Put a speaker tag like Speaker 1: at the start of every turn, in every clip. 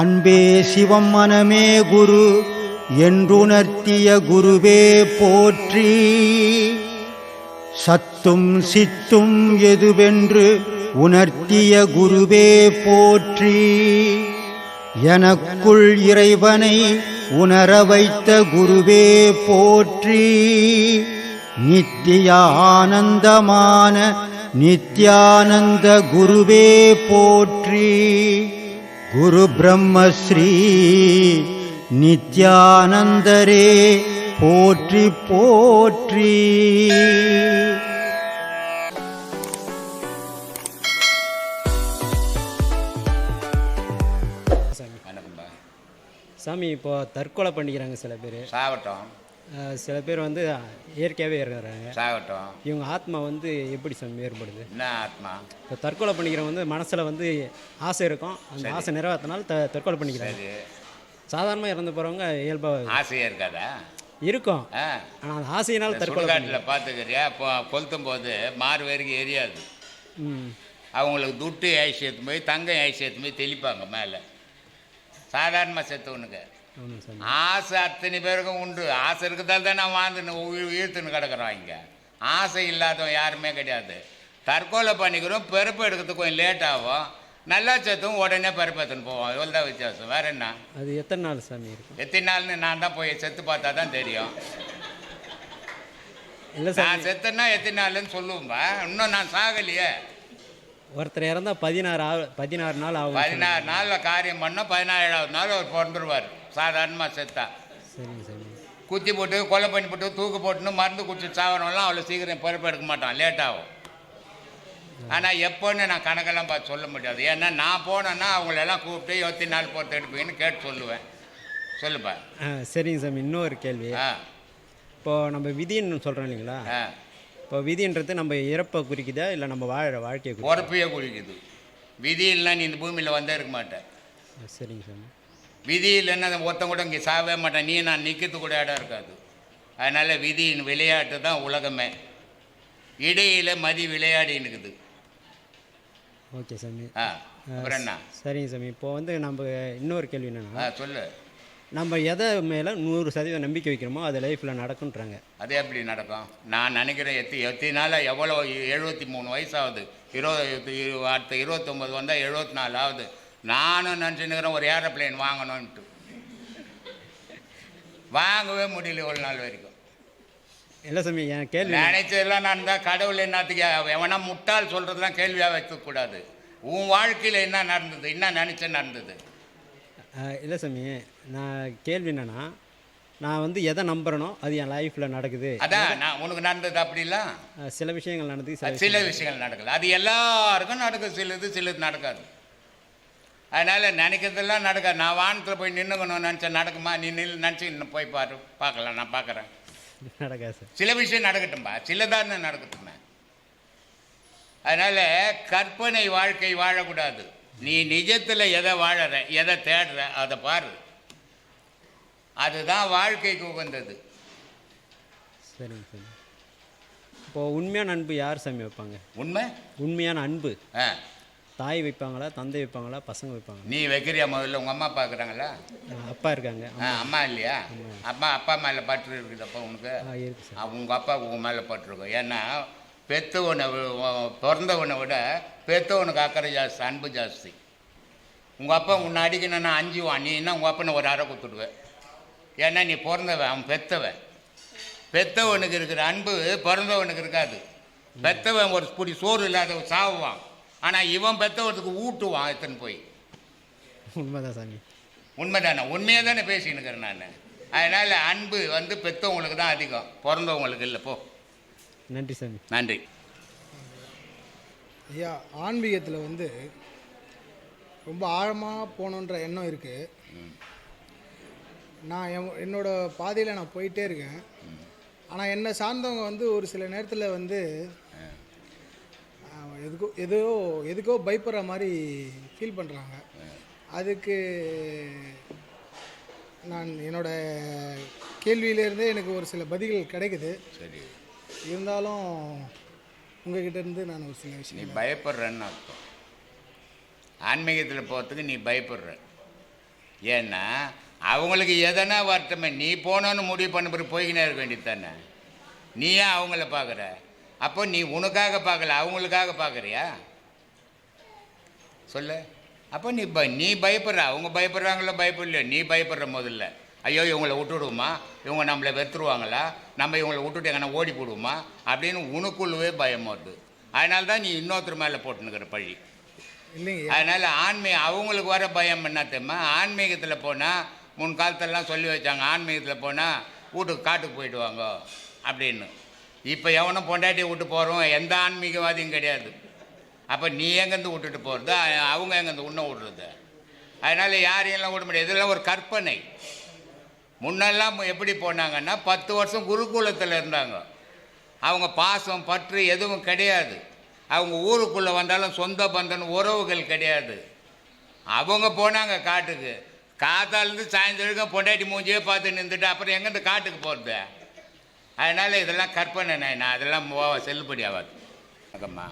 Speaker 1: அன்பே சிவம் மனமே குரு என்றுணர்த்திய குருவே போற்றி. சத்தும் சித்தும் எதுவென்று உணர்த்திய குருவே போற்றி. எனக்குள் இறைவனை உணர வைத்த குருவே போற்றி. நித்திய ஆனந்தமான நித்யானந்த குருவே போற்றி. குரு பிரம்மஸ்ரீ நித்யானந்தரே போற்றி போற்றி.
Speaker 2: சாமி இப்போ தற்கொலை பண்ணிக்கிறாங்க சில பேர்,
Speaker 3: சாகட்டும்.
Speaker 2: சில பேர் வந்து இயற்கையாகவே இருக்கிறாங்க,
Speaker 3: சாகட்டும்.
Speaker 2: இவங்க ஆத்மா வந்து எப்படி சாமி ஏற்படுது?
Speaker 3: என்ன ஆத்மா?
Speaker 2: இப்போ தற்கொலை பண்ணிக்கிறவங்க வந்து மனசில் வந்து ஆசை இருக்கும், அந்த ஆசை நிறைவேற்றினால தற்கொலை பண்ணிக்கிறாங்க. சாதாரணமாக இறந்து போகிறவங்க இயல்பாக
Speaker 3: ஆசையாக இருக்காதா?
Speaker 2: இருக்கும். ஆனால் அந்த ஆசையினால் தற்கொலை
Speaker 3: காட்டில் பார்த்துக்கிறியா? இப்போ கொளுத்தும் போது மாறு வரைக்கும் எரியாது. அவங்களுக்கு துட்டு ஐசி ஏற்று போய் தங்கம் ஐசி ஏற்று போய் தெளிப்பாங்க மேலே. சாதாரணமாக செத்தவனுக்கு ஆசை அத்தனை பேருக்கும் உண்டு. ஆசை இருக்கிறதால தான் நான் வாழ்ந்துன்னு இழுத்துன்னு கிடக்குறோம். இங்கே ஆசை இல்லாதவன் யாருமே கிடையாது. தற்கொலை பண்ணிக்கிறோம், பிறப்பு எடுக்கிறதுக்கு கொஞ்சம் லேட் ஆகும். நல்லா செத்தும் உடனே பிறப்பேற்றுன்னு போவோம். இவ்வளோ தான் வித்தியாசம். வேறு என்ன?
Speaker 2: அது எத்தனை நாள் சாமி இருக்கும்?
Speaker 3: எத்தனை நாள்னு நான் தான் போய் செத்து பார்த்தா தான் தெரியும்.
Speaker 2: இல்லை சார்,
Speaker 3: நான் செத்துன்னா எத்தனை நாள்னு சொல்லுவேன்பா. இன்னும் நான் சாகலையே.
Speaker 2: ஒருத்தர் இறந்தால் 16 நாள் ஆகும்.
Speaker 3: 16 நாளில் காரியம் பண்ணால் 17ஆவது நாள் அவர் பிறந்துருவார். சாதாரணமாக செத்தா.
Speaker 2: சரிங்க சாமி.
Speaker 3: குத்தி போட்டு கொலை பண்ணி போட்டு தூக்கு போட்டுன்னு மருந்து குடிச்சு சாவனம்லாம் அவ்வளோ சீக்கிரம் பிறப்பு எடுக்க மாட்டான், லேட் ஆகும். ஆனால் எப்போன்னு நான் கணக்கெல்லாம் பார்த்து சொல்ல முடியாது. ஏன்னா நான் போனேன்னா அவங்களெல்லாம் கூப்பிட்டு 24 நாள் பொறுத்து எடுப்பீங்கன்னு கேட்டு சொல்லுவேன். சொல்லுப்பா.
Speaker 2: சரிங்க சாமி. இன்னொரு கேள்வி. இப்போது நம்ம விதின்னு சொல்கிறோம் இல்லைங்களா? இப்போ விதின்றது நம்ம இறப்பை குறிக்குதா இல்லை நம்ம வாழ்க்கையை
Speaker 3: உறப்பையே குறிக்குது. விதி இல்லைன்னா நீ இந்த பூமியில் வந்தே இருக்க மாட்டேன்.
Speaker 2: சரிங்க சாமி.
Speaker 3: விதி இல்லைன்னா ஒருத்தன் கூட இங்கே சாகவே மாட்டேன். நீ நான் நிற்கிறது கூட இடம் இருக்காது. அதனால் விதியின் விளையாட்டு தான் உலகமே. இடையில் மதி விளையாடின்னு இருக்குது.
Speaker 2: ஓகே சாமி.
Speaker 3: அப்புறம் என்ன?
Speaker 2: சரிங்க சாமி. இப்போ வந்து நம்ம இன்னொரு கேள்வி என்னென்னா,
Speaker 3: சொல்லு.
Speaker 2: நம்ம எதை மேலே 100% நம்பிக்கை வைக்கிறோமோ அது லைஃப்பில் நடக்குன்றாங்க. அது
Speaker 3: எப்படி நடக்கும்? நான் நினைக்கிறேன் எத்தனை நாள் எவ்வளோ 73 வயசாகுது. அடுத்த 29 வந்தால் 74 ஆகுது. நானும் நினச்சின்னுக்கிறேன் ஒரு ஏரோப்ளைன் வாங்கணும்ன்ட்டு. வாங்கவே முடியல ஒரு நாள் வரைக்கும்.
Speaker 2: இல்லை சாமி, என் கேள்வி
Speaker 3: நினைச்சதெல்லாம் நான் தான் கடவுள் என்னத்துக்கு எவனா முட்டால் சொல்கிறதுலாம் கேள்வியாக வைக்கக்கூடாது. உன் வாழ்க்கையில் என்ன நடந்தது, என்ன நினச்ச நடந்தது?
Speaker 2: இல்லை சாமி, நான் கேள்வி என்னென்னா, நான் வந்து எதை நம்புகிறனோ அது என் லைஃப்பில் நடக்குது.
Speaker 3: அதான் நான் உனக்கு நடந்தது. அப்படிலாம்
Speaker 2: சில விஷயங்கள் நடந்து
Speaker 3: சில விஷயங்கள் நடக்கல. அது எல்லாருக்கும் நடக்குது. சிலது நடக்காது. அதனால் நினைக்கிறதெல்லாம் நடக்காது. நான் வானத்தில் போய் நின்றுக்கணும் நினச்சா நடக்குமா? நீ நினச்சி இன்னும் போய் பார்க்கலாம். நான் பார்க்குறேன்.
Speaker 2: நடக்காது சார்.
Speaker 3: சில விஷயம் நடக்கட்டும்பா, சிலதான் நடக்கட்டுமே. அதனால் கற்பனை வாழ்க்கை வாழக்கூடாது. நீ நிஜத்தில் எதை வாழற, எதை தேடுற அதை பாரு. அதுதான் வாழ்க்கைக்கு உகந்தது.
Speaker 2: சரிங்க சார். இப்போது உண்மையான அன்பு யார் சாமி வைப்பாங்க?
Speaker 3: உண்மையான
Speaker 2: அன்பு தாய் வைப்பாங்களா, தந்தை வைப்பாங்களா, பசங்க வைப்பாங்க?
Speaker 3: நீ வைக்கிறியா? முதல்ல உங்கள் அம்மா பார்க்குறாங்களா?
Speaker 2: அப்பா இருக்காங்க.
Speaker 3: அம்மா இல்லையா? அப்பா மேலே பற்று இருக்குது. அப்போ உனக்கு
Speaker 2: இருக்கு சார்.
Speaker 3: உங்கள் அப்பா உங்கள் மேலே பற்றுருக்கும். ஏன்னா பெற்றவனை பிறந்தவனை விட பெற்றவனுக்கு அக்கறை ஜாஸ்தி, அன்பு ஜாஸ்தி. உங்கள் அப்பா உன்னை அடிக்கணுன்னா அஞ்சுவான். நீ என்ன உங்கள் அப்பனை ஒரு அறை கொடுத்துடுவேன். ஏன்னா நீ பிறந்தவன், அவன் பெற்றவன். பெற்றவனுக்கு இருக்கிற அன்பு பிறந்தவனுக்கு இருக்காது. பெற்றவன் ஒரு பிடி சோறு இல்லாத சாவுவான். ஆனால் இவன் பெற்றவனுக்கு ஊட்டுவான் எத்தனை போய்.
Speaker 2: உண்மைதான் சாமி.
Speaker 3: உண்மைதானே? உண்மையாக தானே பேசினுக்கிறேன் நான். அதனால் அன்பு வந்து பெற்றவங்களுக்கு தான் அதிகம், பிறந்தவங்களுக்கு இல்லை. போ.
Speaker 2: நன்றி சாமி.
Speaker 3: நன்றி
Speaker 4: ஐயா. ஆன்மீகத்தில் வந்து ரொம்ப ஆழமாக போகணுன்ற எண்ணம் இருக்குது. நான் என்னோடய பாதையில் நான் போயிட்டே இருக்கேன். ஆனால் என்னை சார்ந்தவங்க வந்து ஒரு சில நேரத்தில் வந்து எதுக்கோ பயப்படுற மாதிரி ஃபீல் பண்ணுறாங்க. அதுக்கு நான் என்னோடய கேள்வியிலேருந்தே எனக்கு ஒரு சில பதில்கள் கிடைக்குது.
Speaker 3: சரி.
Speaker 4: இருந்தாலும் உங்ககிட்ட இருந்து நான் ஒரு சில விஷயம்.
Speaker 3: நீ பயப்படுறேன்னு அர்த்தம். ஆன்மீகத்தில் போகிறதுக்கு நீ பயப்படுற. ஏன்னா அவங்களுக்கு எதனா வரட்டுமே, நீ போனோன்னு முடிவு பண்ண பிறகு போய்கினே இருக்க வேண்டியது தானே. நீ ஏன் அவங்கள பார்க்குற? அப்போ நீ உனக்காக பார்க்கல, அவங்களுக்காக பார்க்குறியா சொல்லு. அப்போ நீ பயப்படுற, அவங்க பயப்படுறாங்களோ பயப்படலையோ, நீ பயப்படுற முதல்ல. ஐயோ இவங்களை விட்டுடுவோமா, இவங்க நம்மளை வெறுத்துருவாங்களா, நம்ம இவங்களை விட்டுட்டு எங்கன்னா ஓடி போடுவோமா அப்படின்னு உனக்குள்ளவே பயம் வருது. அதனால தான் நீ இன்னொருத்தர் மேலே போட்டுனுக்கிற பழி.
Speaker 4: இல்லைங்க.
Speaker 3: அதனால் அவங்களுக்கு வர பயம் என்ன தெரியுமா, ஆன்மீகத்தில் போனால் முன் காலத்திலலாம் சொல்லி வச்சாங்க, ஆன்மீகத்தில் போனால் வீட்டுக்கு காட்டுக்கு போயிடுவாங்க அப்படின்னு. இப்போ எவனும் பொண்டாட்டியை விட்டு போகிறோம் எந்த ஆன்மீகவாதியும் கிடையாது. அப்போ நீ எங்கேருந்து விட்டுட்டு போகிறது, அவங்க எங்கேருந்து உன்னை விடுறது? அதனால் யாரையெல்லாம் விட முடியாது. இதெல்லாம் ஒரு கற்பனை. முன்னெல்லாம் எப்படி போனாங்கன்னா 10 வருஷம் குருகுலத்தில் இருந்தாங்க. அவங்க பாசம் பற்று எதுவும் கிடையாது. அவங்க ஊருக்குள்ளே வந்தாலும் சொந்த பந்தன் உறவுகள் கிடையாது. அவங்க போனாங்க காட்டுக்கு, காத்தாலேருந்து சாயந்தரம் பொண்டாட்டி மூஞ்சியே பார்த்து நின்றுட்டு அப்புறம் எங்கேருந்து காட்டுக்கு போகிறது? அதனால் இதெல்லாம் கற்பனை, நான் அதெல்லாம் செல்லுபடி ஆகாது. அக்கம்மா,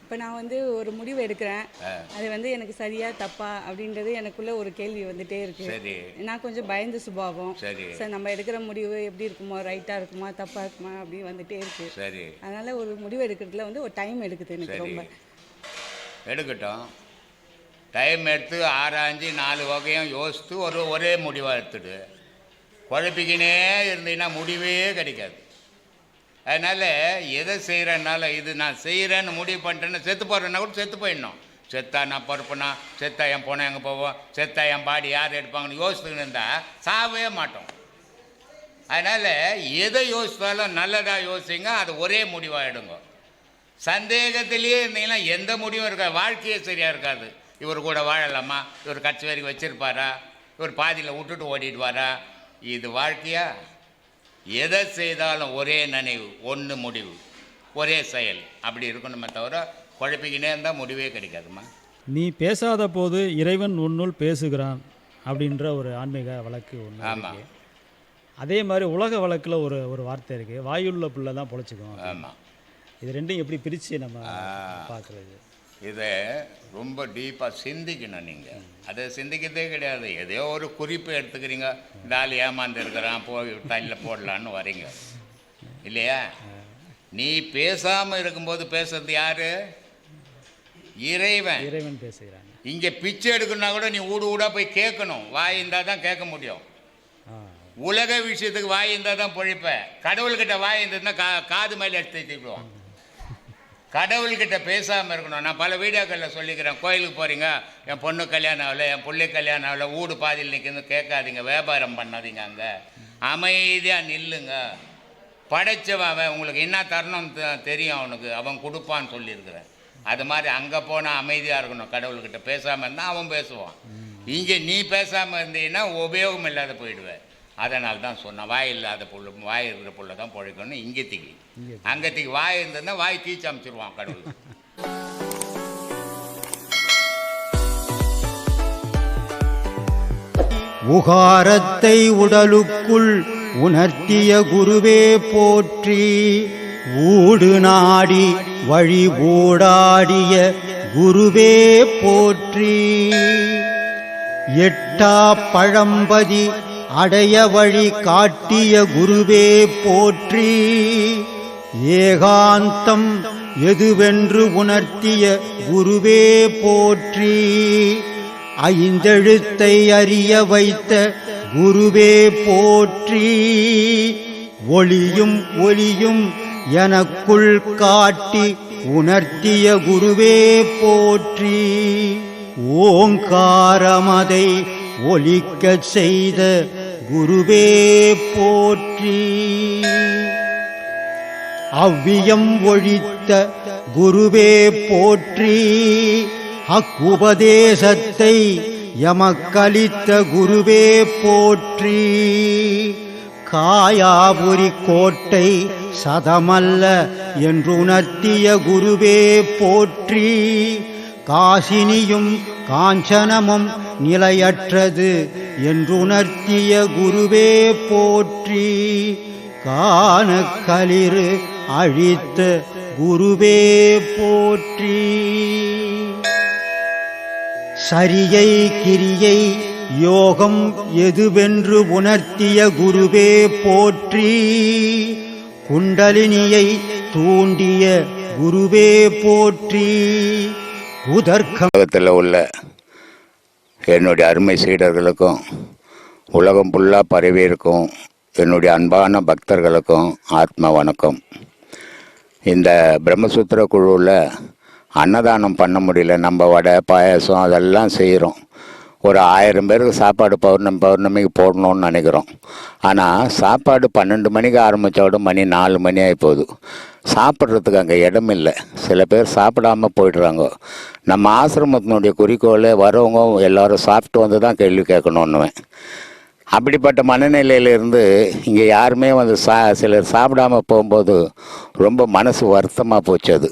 Speaker 5: இப்போ நான் வந்து ஒரு முடிவு எடுக்கிறேன், அது வந்து எனக்கு சரியா தப்பா அப்படின்றது எனக்குள்ள ஒரு கேள்வி வந்துட்டே இருக்கு.
Speaker 3: சரி.
Speaker 5: நான் கொஞ்சம் பயந்த சுபாவம்.
Speaker 3: சரி.
Speaker 5: சார் நம்ம எடுக்கிற முடிவு எப்படி இருக்குமோ, ரைட்டாக இருக்குமா தப்பாக இருக்குமா அப்படி வந்துட்டே இருக்கு.
Speaker 3: சரி.
Speaker 5: அதனால ஒரு முடிவு எடுக்கிறதுல வந்து ஒரு டைம் எடுக்குது எனக்கு ரொம்ப.
Speaker 3: எடுக்கட்டும். டைம் எடுத்து ஆராய்ஞ்சு 4 வகையும் யோசித்து ஒரே முடிவாக எடுத்துடு. குழப்பிக்கினே இருந்தீங்கன்னா முடிவே கிடைக்காது. அதனால் எதை செய்கிறனால இது நான் செய்கிறேன்னு முடிவு பண்ணிட்டேன்னா செத்து போகிறேன்னா கூட செத்து போயிடணும். செத்தா நான் பொறுப்புனா, செத்தா என் பொண்ணை எங்கே போவோம், செத்தா என் பாடி யார் எடுப்பாங்கன்னு யோசித்துக்கின்னு இருந்தால் சாவே மாட்டோம். அதனால் எதை யோசித்தாலும் நல்லதாக யோசிங்க, அது ஒரே முடிவாக எடுங்க. சந்தேகத்திலேயே இருந்தீங்கன்னா எந்த முடிவும் இருக்காது, வாழ்க்கையே சரியாக இருக்காது. இவர் கூட வாழலாமா, இவர் கட்சி வரைக்கும் வச்சுருப்பாரா, இவர் பாதியில் விட்டுட்டு ஓடிடுவாரா, இது வாழ்க்கையா? எதை செய்தாலும் ஒரே நினைவு, ஒன்று முடிவு, ஒரே செயல், அப்படி இருக்கணுமே தவிர குழப்பிக்கினே இருந்தால் முடிவே கிடைக்காதுமா.
Speaker 6: நீ பேசாத போது இறைவன் உன்னுள் பேசுகிறான் அப்படின்ற ஒரு ஆன்மீக வழக்கு ஒன்று.
Speaker 3: ஆமாம்.
Speaker 6: அதே மாதிரி உலக வழக்கில் ஒரு வார்த்தை இருக்குது, வாயுள்ள புள்ள தான் பொழைச்சிக்கும்.
Speaker 3: ஆமாம்.
Speaker 6: இது ரெண்டையும் எப்படி பிரித்து நம்ம பார்க்குறது?
Speaker 3: இதை ரொம்ப டீப்பாக சிந்திக்கணும் நீங்கள். அதை சிந்திக்கிறதே கிடையாது. எதையோ ஒரு குறிப்பு எடுத்துக்கிறீங்க, இந்த ஆள் ஏமாந்து இருக்கிறான் போய் தண்ணியில் போடலான்னு வரீங்க இல்லையா? நீ பேசாமல் இருக்கும்போது பேசுறது யார்? இறைவன்.
Speaker 6: இறைவன் பேசுகிறாங்க.
Speaker 3: இங்கே பிச்சை எடுக்கணும்னா கூட நீ ஊடாக போய் கேட்கணும், வாய் இருந்தால் தான் கேட்க முடியும். உலக விஷயத்துக்கு வாய் இருந்தால் தான் பொழிப்ப. கடவுள்கிட்ட வாய் இருந்ததுன்னா காது மேலே எடுத்து தீவிடுவோம். கடவுள்கிட்ட பேசாமல் இருக்கணும். நான் பல வீடியோக்களில் சொல்லிக்கிறேன், கோயிலுக்கு போகிறீங்க, என் பொண்ணு கல்யாணம் ஆகலை, என் பிள்ளை கல்யாணம் ஆகலை, வீடு பாதியில் நிற்கிறது கேட்காதீங்க, வியாபாரம் பண்ணாதீங்க, அங்கே அமைதியாக நில்லுங்க. படைச்சவன் அவன், உங்களுக்கு என்ன தரணும் தெரியும் அவனுக்கு, அவன் கொடுப்பான்னு சொல்லியிருக்கிறேன். அது மாதிரி அங்கே போனால் அமைதியாக இருக்கணும். கடவுள்கிட்ட பேசாமல் இருந்தால் அவன் பேசுவான். இங்கே நீ பேசாமல் இருந்தீங்கன்னா உபயோகம் இல்லாத போயிடுவேன். அதனால தான் சொன்னேன், வாய் இல்லாத புள்ள, வாய் இருக்கிற புள்ள தான் பொழைக்கணும். இங்கத்திக்கு அங்கத்திக்கு வாய் இருந்ததுன்னா வாய் தீச்சு அமைச்சிருவான் கடவுள்.
Speaker 1: உகாரத்தை உடலுக்குள் உணர்த்திய குருவே போற்றி, ஊடு நாடி வழி ஊடாடிய குருவே போற்றி, எட்டா பழம்பதி அடைய வழி காட்டிய குருவே போற்றி, ஏகாந்தம் எதுவென்று உணர்த்திய குருவே போற்றி, ஐந்தெழுத்தை அறிய வைத்த குருவே போற்றி, ஒளியும் ஒளியும் எனக்குள் காட்டி உணர்த்திய குருவே போற்றி, ஓங்காரமதை ஒலிக்கச் செய்த குருவே போற்றி, அவ்வியம் ஒழித்த குருவே போற்றி, அக்குபதேசத்தை எமக்களித்த குருவே போற்றி, காயாபுரி கோட்டை சதமல்ல என்றுணர்த்திய குருவே போற்றி, காசினியும் காஞ்சனமும் நிலையற்றது என்றுணர்த்திய குருவே போற்றி, காணக்களிறு அழித்த குருவே போற்றி, சரியை கிரியை யோகம் எதுவென்று உணர்த்திய குருவே போற்றி. குண்டலினியை தூண்டிய குருவே போற்றி.
Speaker 3: உலகத்தில் உள்ள என்னுடைய அருமை சீடர்களுக்கும் உலகம் ஃபுல்லாக பரவி இருக்கும் என்னுடைய அன்பான பக்தர்களுக்கும் ஆத்ம வணக்கம். இந்த பிரம்மசூத்திர குழுவில் அன்னதானம் பண்ண முடியல. நம்ம வடை பாயாசம் அதெல்லாம் செய்கிறோம். ஒரு 1000 பேருக்கு சாப்பாடு பௌர்ணமிக்கு போடணும்னு நினைக்கிறோம். ஆனால் சாப்பாடு 12 மணிக்கு ஆரம்பித்தோட மணி 4 மணி ஆகி போகுது. சாப்பிட்றதுக்கு அங்கே இடம் இல்லை. சில பேர் சாப்பிடாமல் போயிடுறாங்க. நம்ம ஆசிரமத்தினுடைய குறிக்கோளை வரவங்க எல்லோரும் சாப்பிட்டு வந்து தான் கேள்வி கேட்கணுன்னுவேன். அப்படிப்பட்ட மனநிலையிலேருந்து இங்கே யாருமே வந்து சிலர் சாப்பிடாமல் போகும்போது ரொம்ப மனசு வருத்தமாக போச்சு. அது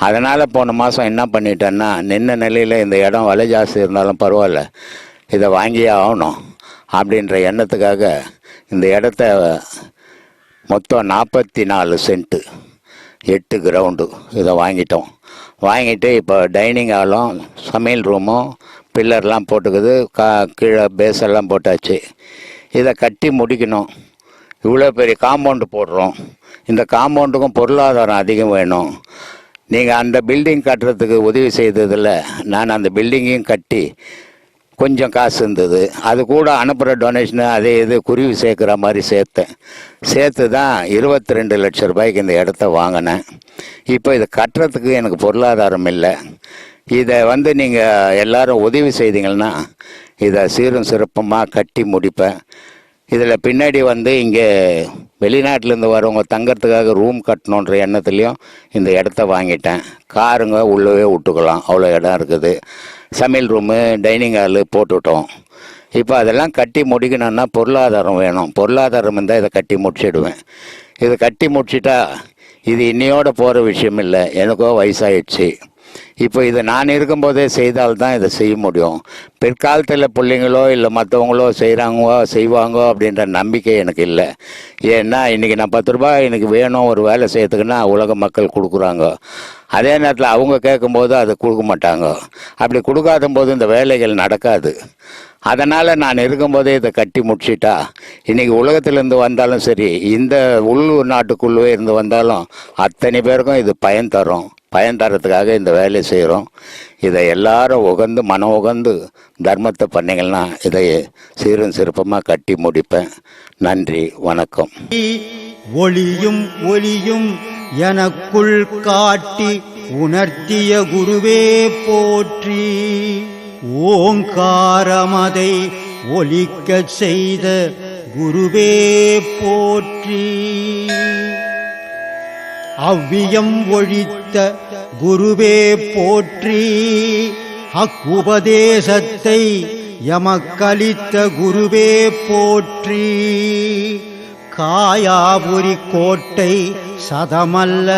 Speaker 3: அதனால் போன மாதம் என்ன பண்ணிட்டேன்னா, நின்ன நிலையில் இந்த இடம் விலை ஜாஸ்தி இருந்தாலும் பரவாயில்ல, இதை வாங்கியே ஆகணும் அப்படின்ற எண்ணத்துக்காக இந்த இடத்த மொத்தம் 44 சென்ட்டு 8 கிரவுண்டு இதை வாங்கிட்டோம். வாங்கிட்டு இப்போ டைனிங் ஹாலும் சமையல் ரூமும் பில்லர்லாம் போட்டுக்குது. கீழே பேஸெல்லாம் போட்டாச்சு. இதை கட்டி முடிக்கணும். இவ்வளோ பெரிய காம்பவுண்டு போடுறோம். இந்த காம்பவுண்டுக்கும் பொருளாதாரம் அதிகம் வேணும். நீங்கள் அந்த பில்டிங் கட்டுறதுக்கு உதவி செய்ததில் நான் அந்த பில்டிங்கையும் கட்டி கொஞ்சம் காசு இருந்தது. அது கூட அனுப்புகிற டொனேஷனு அதே இது குருவி சேர்க்குற மாதிரி சேர்த்து தான் 22 லட்சம் ரூபாய்க்கு இந்த இடத்த வாங்கினேன். இப்போ இதை கட்டுறதுக்கு எனக்கு பொருளாதாரம் இல்லை. இதை வந்து நீங்கள் எல்லோரும் உதவி செய்தீங்கன்னா இதை சீரும் சிறப்பமாக கட்டி முடிப்பேன். இதில் பின்னாடி வந்து இங்கே வெளிநாட்டிலேருந்து வரவங்க தங்கறதுக்காக ரூம் கட்டணுன்ற எண்ணத்துலேயும் இந்த இடத்த வாங்கிட்டேன். காருங்க உள்ளவே விட்டுக்கலாம், அவ்வளோ இடம் இருக்குது. சமையல் ரூமு டைனிங் ஹாலு போட்டுவிட்டோம். இப்போ அதெல்லாம் கட்டி முடிக்கணுன்னா பொருளாதாரம் வேணும். பொருளாதாரம் இருந்தால் இதை கட்டி முடிச்சிடுவேன். இதை கட்டி முடிச்சிட்டா இது இன்னையோட போகிற விஷயம் இல்லை. எனக்கோ வயசாகிடுச்சு. இப்போ இதை நான் இருக்கும்போதே செய்தால்தான் இதை செய்ய முடியும். பிற்காலத்தில் பிள்ளைங்களோ இல்லை மற்றவங்களோ செய்வாங்க அப்படின்ற நம்பிக்கை எனக்கு இல்லை. ஏன்னா இன்றைக்கி நான் 10 ரூபாய் எனக்கு வேணும் ஒரு வேலை செய்யறதுக்குன்னா உலக மக்கள் கொடுக்குறாங்க. அதே நேரத்தில் அவங்க கேட்கும்போது அதை கொடுக்க மாட்டாங்க. அப்படி கொடுக்காத போது இந்த வேலைகள் நடக்காது. அதனால் நான் இருக்கும்போதே இதை கட்டி முடிச்சிட்டா இன்றைக்கி உலகத்திலேருந்து வந்தாலும் சரி, இந்த உள்ளூர் நாட்டுக்குள்ளே இருந்து வந்தாலும் அத்தனை பேருக்கும் இது பயன் தரத்துக்காக இந்த வேலை செய்கிறோம். இதை எல்லாரும் உகந்து மனம் உகந்து தர்மத்தை பண்ணிங்கன்னா இதை சீரும் சிறப்பமாக கட்டி முடிப்பேன். நன்றி, வணக்கம்.
Speaker 1: ஒளியும் ஒளியும் எனக்குள் காட்டி உணர்த்திய குருவே போற்றி. ஓங்காரமதை ஒலிக்கச் செய்த குருவே போற்றி. அவ்வியம் ஒழித்த குருவே போற்றி. அக்குபதேசத்தை எமக்களித்த குருவே போற்றி. காயாபுரி கோட்டை சதமல்ல